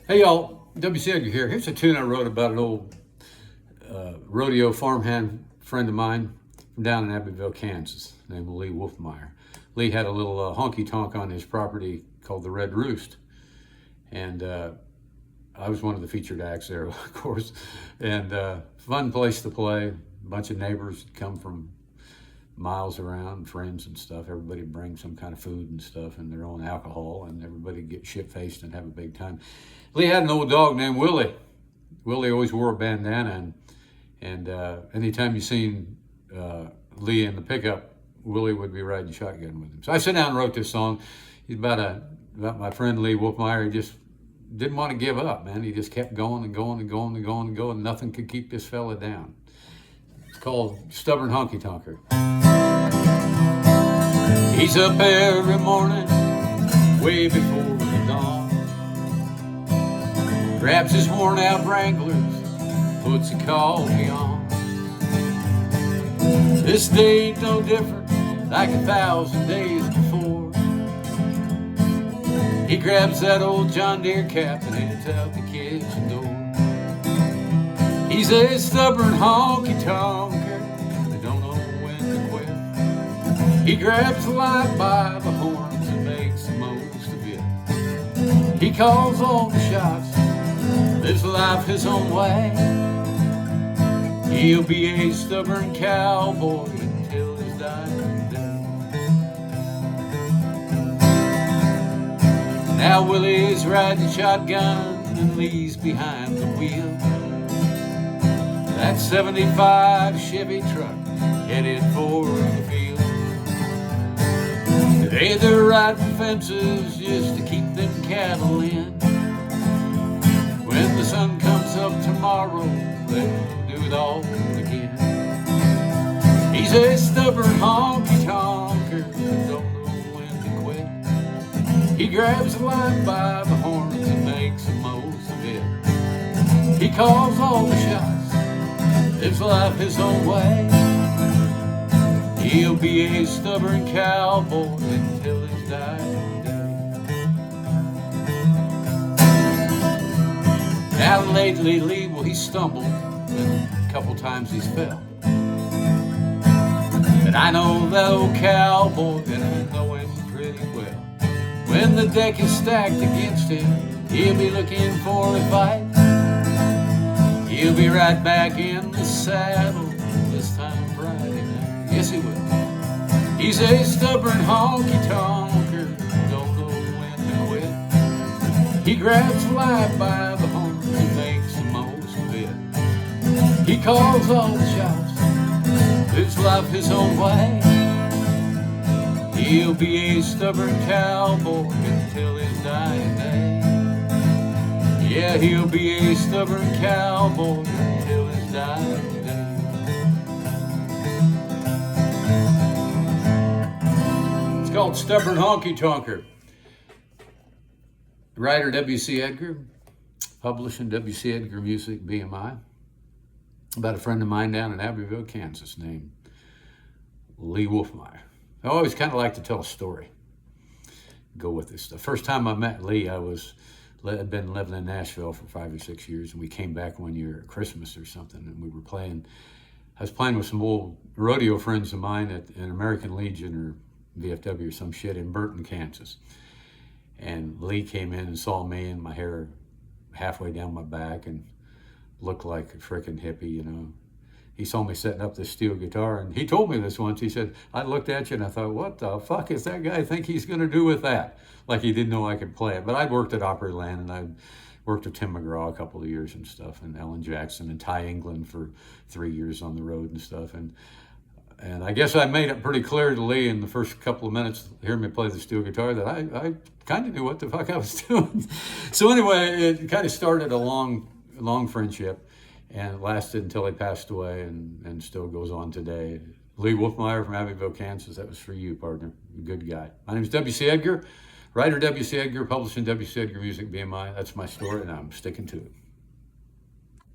Hey y'all, W.C. Edgar here. Here's a tune I wrote about an old rodeo farmhand friend of mine from down in Abbeville, Kansas, named Lee Wolfmeyer. Lee had a little honky tonk on his property called the Red Roost, and I was one of the featured acts there, of course. And fun place to play. A bunch of neighbors come from miles around, friends and stuff. Everybody brings some kind of food and stuff and their own alcohol, and everybody get shit-faced and have a big time. Lee had an old dog named Willie. Willie always wore a bandana, and anytime you seen Lee in the pickup, Willie would be riding shotgun with him. So I sat down and wrote this song. He's about my friend Lee Wolfmeyer. He just didn't want to give up, man. He just kept going and going and going and going and going. Nothing could keep this fella down. It's called Stubborn Honky Tonker. He's up every morning, way before the dawn. Grabs his worn out Wranglers, puts a coffee on. This day ain't no different, like 1,000 days before. He grabs that old John Deere cap and heads out the kitchen door. He's a stubborn honky tonker that don't know when to quit. He grabs life by the horns and makes the most of it. He calls all the shots, lives life his own way. He'll be a stubborn cowboy until his dying day. Now Willie's riding shotgun and Lee's behind the wheel. That 75 Chevy truck headed for the field. Today they're riding fences just to keep them cattle in. When the sun comes up tomorrow, they'll do it all again. He's a stubborn honky tonker, don't know when to quit. He grabs life by the horns and makes the most of it. He calls all the shots, lives life his own way. He'll be a stubborn cowboy until his dying day. Now lately, Lee, well, he stumbled, and a couple times he's fell. But I know that old cowboy, and I know him pretty well. When the deck is stacked against him, he'll be looking for a fight. He'll be right back in the saddle this time Friday night. Yes, he will. He's a stubborn honky tonker, don't know when to quit. He grabs life by the horns and makes the most of it. He calls all the shots, lives life his own way. He'll be a stubborn cowboy until his dying day. Yeah, he'll be a stubborn cowboy until his dying day. It's called Stubborn Honky Tonker. Writer W.C. Edgar, publishing W.C. Edgar Music, BMI. About a friend of mine down in Abbeville, Kansas, named Lee Wolfmeyer. I always kind of like to tell a story. Go with this. The first time I met Lee, I'd been living in Nashville for 5 or 6 years, and we came back one year at Christmas or something, and we were playing. I was playing with some old rodeo friends of mine at an American Legion or VFW or some shit in Burton, Kansas. And Lee came in and saw me and my hair halfway down my back and looked like a frickin' hippie, you know. He saw me setting up this steel guitar, and he told me this once. He said, I looked at you and I thought, what the fuck is that guy think he's going to do with that? Like he didn't know I could play it. But I'd worked at Opryland, and I'd worked with Tim McGraw a couple of years and stuff, and Ellen Jackson and Ty England for 3 years on the road and stuff. And I guess I made it pretty clear to Lee in the first couple of minutes hearing me play the steel guitar that I kind of knew what the fuck I was doing. So anyway, it kind of started a long friendship. And it lasted until he passed away, and still goes on today. Lee Wolfmeyer from Abbeville, Kansas. That was for you, partner. Good guy. My name is W.C. Edgar, writer W.C. Edgar, publishing W.C. Edgar Music, BMI. That's my story, and I'm sticking to it.